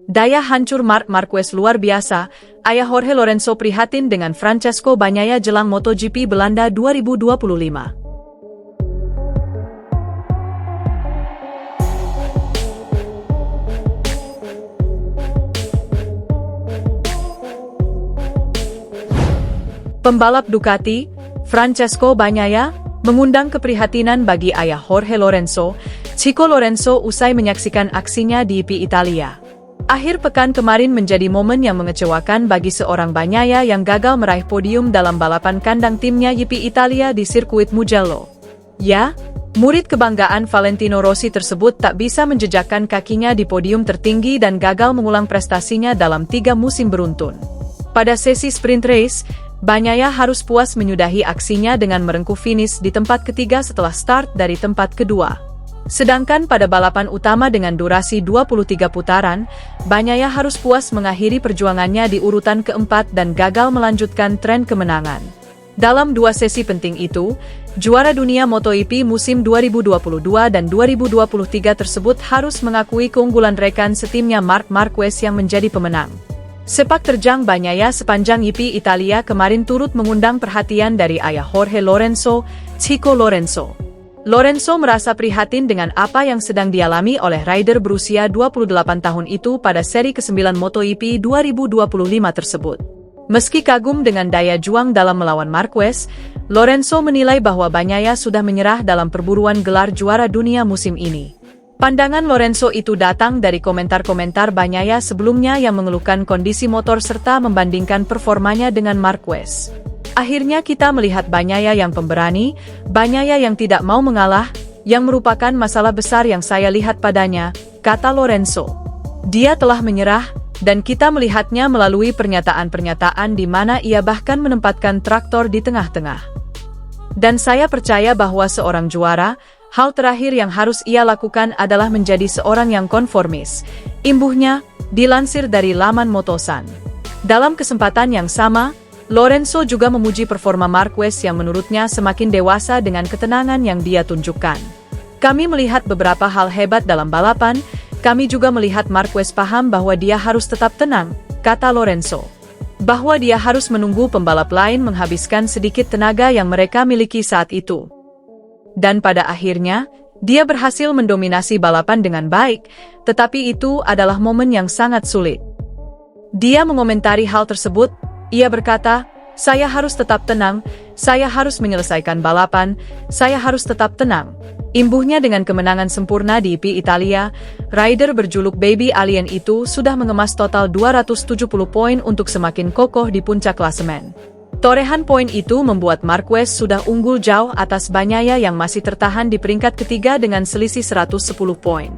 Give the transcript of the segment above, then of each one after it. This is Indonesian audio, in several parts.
Daya hancur Marc Marquez luar biasa, ayah Jorge Lorenzo prihatin dengan Francesco Bagnaia jelang MotoGP Belanda 2025. Pembalap Ducati, Francesco Bagnaia, mengundang keprihatinan bagi ayah Jorge Lorenzo, Chico Lorenzo usai menyaksikan aksinya di IP Italia. Akhir pekan kemarin menjadi momen yang mengecewakan bagi seorang Bagnaia yang gagal meraih podium dalam balapan kandang timnya IP Italia di sirkuit Mugello. Ya, murid kebanggaan Valentino Rossi tersebut tak bisa menjejakkan kakinya di podium tertinggi dan gagal mengulang prestasinya dalam 3 musim beruntun. Pada sesi sprint race, Bagnaia harus puas menyudahi aksinya dengan merengkuh finish di tempat ketiga setelah start dari tempat kedua. Sedangkan pada balapan utama dengan durasi 23 putaran, Bagnaia harus puas mengakhiri perjuangannya di urutan keempat dan gagal melanjutkan tren kemenangan. Dalam 2 sesi penting itu, juara dunia MotoGP musim 2022 dan 2023 tersebut harus mengakui keunggulan rekan setimnya Marc Marquez yang menjadi pemenang. Sepak terjang Bagnaia sepanjang IP Italia kemarin turut mengundang perhatian dari ayah Jorge Lorenzo, Chico Lorenzo. Lorenzo merasa prihatin dengan apa yang sedang dialami oleh rider berusia 28 tahun itu pada seri ke-9 MotoGP 2025 tersebut. Meski kagum dengan daya juang dalam melawan Marquez, Lorenzo menilai bahwa Bagnaia sudah menyerah dalam perburuan gelar juara dunia musim ini. Pandangan Lorenzo itu datang dari komentar-komentar Bagnaia sebelumnya yang mengeluhkan kondisi motor serta membandingkan performanya dengan Marquez. Akhirnya kita melihat Bagnaia yang pemberani, Bagnaia yang tidak mau mengalah, yang merupakan masalah besar yang saya lihat padanya, kata Lorenzo. Dia telah menyerah, dan kita melihatnya melalui pernyataan-pernyataan di mana ia bahkan menempatkan traktor di tengah-tengah. Dan saya percaya bahwa seorang juara, hal terakhir yang harus ia lakukan adalah menjadi seorang yang konformis. Imbuhnya, dilansir dari laman Motosan. Dalam kesempatan yang sama, Lorenzo juga memuji performa Marquez yang menurutnya semakin dewasa dengan ketenangan yang dia tunjukkan. Kami melihat beberapa hal hebat dalam balapan, kami juga melihat Marquez paham bahwa dia harus tetap tenang, kata Lorenzo. Bahwa dia harus menunggu pembalap lain menghabiskan sedikit tenaga yang mereka miliki saat itu. Dan pada akhirnya, dia berhasil mendominasi balapan dengan baik, tetapi itu adalah momen yang sangat sulit. Dia mengomentari hal tersebut. Ia berkata, saya harus tetap tenang, saya harus menyelesaikan balapan, saya harus tetap tenang. Imbuhnya dengan kemenangan sempurna di IP Italia, rider berjuluk Baby Alien itu sudah mengemas total 270 poin untuk semakin kokoh di puncak klasemen. Torehan poin itu membuat Marquez sudah unggul jauh atas Bagnaia yang masih tertahan di peringkat ketiga dengan selisih 110 poin.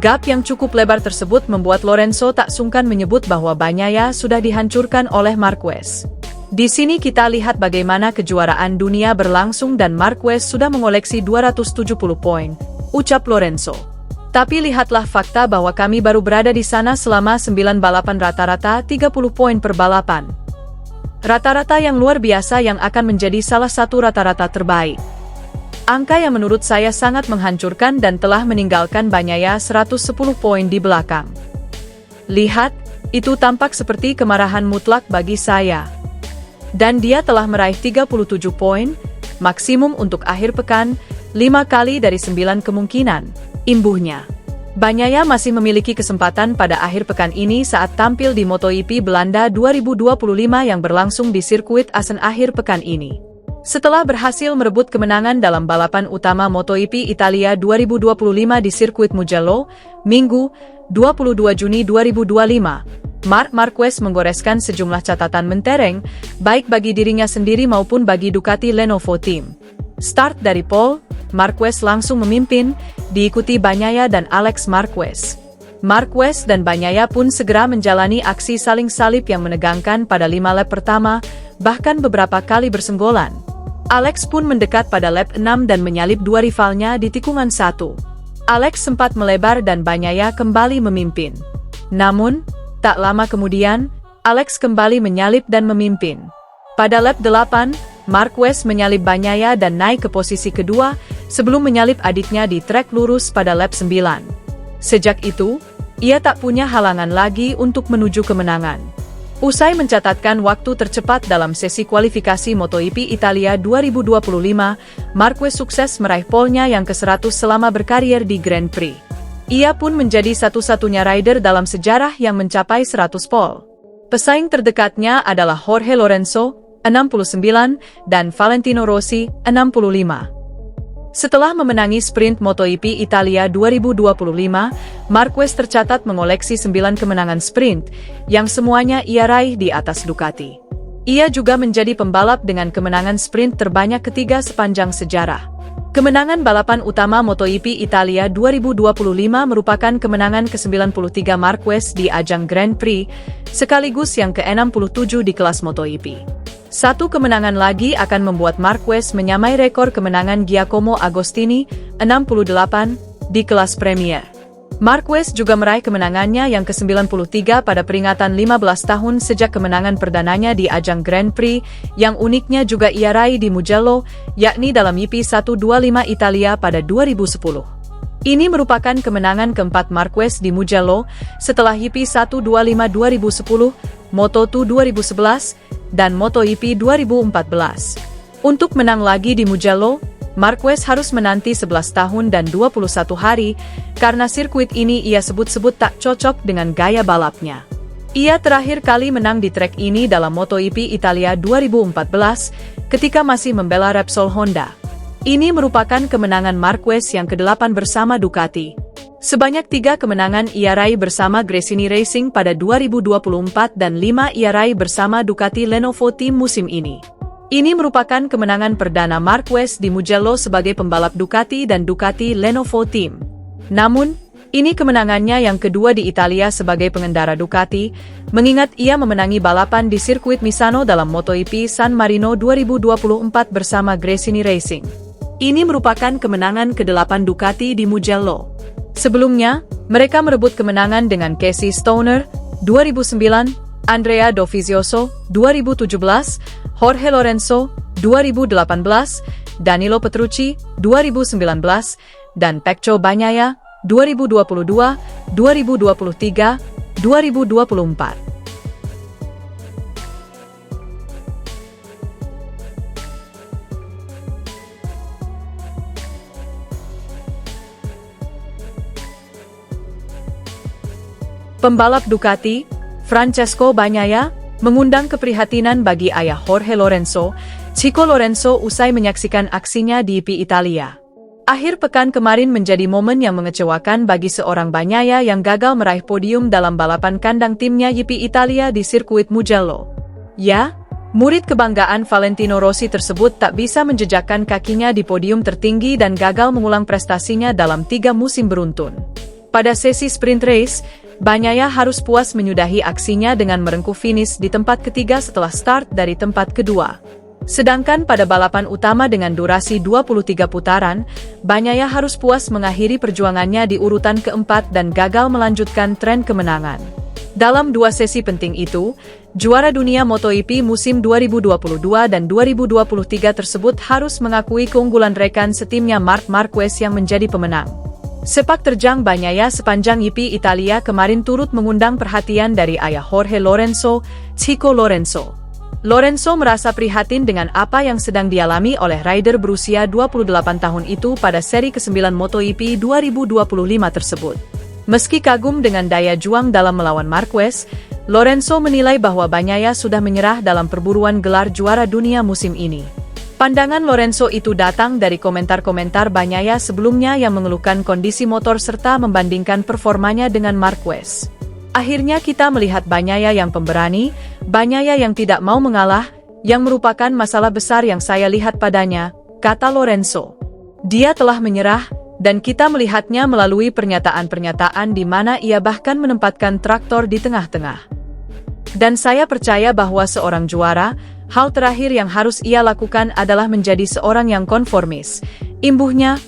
Gap yang cukup lebar tersebut membuat Lorenzo tak sungkan menyebut bahwa Bagnaia sudah dihancurkan oleh Marquez. Di sini kita lihat bagaimana kejuaraan dunia berlangsung dan Marquez sudah mengoleksi 270 poin, ucap Lorenzo. Tapi lihatlah fakta bahwa kami baru berada di sana selama 9 balapan rata-rata 30 poin per balapan. Rata-rata yang luar biasa yang akan menjadi salah satu rata-rata terbaik. Angka yang menurut saya sangat menghancurkan dan telah meninggalkan Bagnaia 110 poin di belakang. Lihat, itu tampak seperti kemarahan mutlak bagi saya. Dan dia telah meraih 37 poin, maksimum untuk akhir pekan, 5 kali dari 9 kemungkinan, imbuhnya. Bagnaia masih memiliki kesempatan pada akhir pekan ini saat tampil di MotoGP Belanda 2025 yang berlangsung di sirkuit Assen akhir pekan ini. Setelah berhasil merebut kemenangan dalam balapan utama MotoGP Italia 2025 di sirkuit Mugello, Minggu, 22 Juni 2025, Marc Marquez menggoreskan sejumlah catatan mentereng, baik bagi dirinya sendiri maupun bagi Ducati Lenovo Team. Start dari pole, Marquez langsung memimpin, diikuti Bagnaia dan Alex Marquez. Marquez dan Bagnaia pun segera menjalani aksi saling salip yang menegangkan pada 5 lap pertama, bahkan beberapa kali bersenggolan. Alex pun mendekat pada lap 6 dan menyalip 2 rivalnya di tikungan 1. Alex sempat melebar dan Bagnaia kembali memimpin. Namun, tak lama kemudian, Alex kembali menyalip dan memimpin. Pada lap 8, Marquez menyalip Bagnaia dan naik ke posisi kedua sebelum menyalip adiknya di trek lurus pada lap 9. Sejak itu, ia tak punya halangan lagi untuk menuju kemenangan. Usai mencatatkan waktu tercepat dalam sesi kualifikasi MotoGP Italia 2025, Marquez sukses meraih pole-nya yang ke-100 selama berkarier di Grand Prix. Ia pun menjadi satu-satunya rider dalam sejarah yang mencapai 100 pole. Pesaing terdekatnya adalah Jorge Lorenzo, 69, dan Valentino Rossi, 65. Setelah memenangi sprint MotoGP Italia 2025, Marquez tercatat mengoleksi 9 kemenangan sprint, yang semuanya ia raih di atas Ducati. Ia juga menjadi pembalap dengan kemenangan sprint terbanyak ketiga sepanjang sejarah. Kemenangan balapan utama MotoGP Italia 2025 merupakan kemenangan ke-93 Marquez di ajang Grand Prix, sekaligus yang ke-67 di kelas MotoGP. Satu kemenangan lagi akan membuat Marquez menyamai rekor kemenangan Giacomo Agostini, 68, di kelas Premier. Marquez juga meraih kemenangannya yang ke-93 pada peringatan 15 tahun sejak kemenangan perdananya di ajang Grand Prix, yang uniknya juga ia raih di Mugello, yakni dalam YP 125 Italia pada 2010. Ini merupakan kemenangan keempat Marquez di Mugello, setelah YP 125 2010, Moto2 2011, dan MotoGP 2014. Untuk menang lagi di Mugello, Marquez harus menanti 11 tahun dan 21 hari, karena sirkuit ini ia sebut-sebut tak cocok dengan gaya balapnya. Ia terakhir kali menang di trek ini dalam MotoGP Italia 2014, ketika masih membela Repsol Honda. Ini merupakan kemenangan Marquez yang ke-8 bersama Ducati. Sebanyak 3 kemenangan ia raih bersama Gresini Racing pada 2024 dan 5 ia raih bersama Ducati Lenovo Team musim ini. Ini merupakan kemenangan perdana Marquez di Mugello sebagai pembalap Ducati dan Ducati Lenovo Team. Namun, ini kemenangannya yang kedua di Italia sebagai pengendara Ducati, mengingat ia memenangi balapan di sirkuit Misano dalam MotoGP San Marino 2024 bersama Gresini Racing. Ini merupakan kemenangan ke-8 Ducati di Mugello. Sebelumnya, mereka merebut kemenangan dengan Casey Stoner, 2009, Andrea Dovizioso, 2017, Jorge Lorenzo, 2018, Danilo Petrucci, 2019, dan Pecco Bagnaia, 2022, 2023, 2024. Pembalap Ducati, Francesco Bagnaia, mengundang keprihatinan bagi ayah Jorge Lorenzo, Chico Lorenzo usai menyaksikan aksinya di YP Italia. Akhir pekan kemarin menjadi momen yang mengecewakan bagi seorang Bagnaia yang gagal meraih podium dalam balapan kandang timnya YP Italia di sirkuit Mugello. Ya, murid kebanggaan Valentino Rossi tersebut tak bisa menjejakkan kakinya di podium tertinggi dan gagal mengulang prestasinya dalam 3 musim beruntun. Pada sesi sprint race, Bagnaia harus puas menyudahi aksinya dengan merengkuh finish di tempat ketiga setelah start dari tempat kedua. Sedangkan pada balapan utama dengan durasi 23 putaran, Bagnaia harus puas mengakhiri perjuangannya di urutan keempat dan gagal melanjutkan tren kemenangan. Dalam 2 sesi penting itu, juara dunia MotoGP musim 2022 dan 2023 tersebut harus mengakui keunggulan rekan setimnya Marc Marquez yang menjadi pemenang. Sepak terjang Bagnaia sepanjang YP Italia kemarin turut mengundang perhatian dari ayah Jorge Lorenzo, Chico Lorenzo. Lorenzo merasa prihatin dengan apa yang sedang dialami oleh rider berusia 28 tahun itu pada seri ke-9 MotoGP 2025 tersebut. Meski kagum dengan daya juang dalam melawan Marquez, Lorenzo menilai bahwa Bagnaia sudah menyerah dalam perburuan gelar juara dunia musim ini. Pandangan Lorenzo itu datang dari komentar-komentar Bagnaia sebelumnya yang mengeluhkan kondisi motor serta membandingkan performanya dengan Marquez. Akhirnya kita melihat Bagnaia yang pemberani, Bagnaia yang tidak mau mengalah, yang merupakan masalah besar yang saya lihat padanya, kata Lorenzo. Dia telah menyerah, dan kita melihatnya melalui pernyataan-pernyataan di mana ia bahkan menempatkan traktor di tengah-tengah. Dan saya percaya bahwa seorang juara, hal terakhir yang harus ia lakukan adalah menjadi seorang yang konformis. Imbuhnya,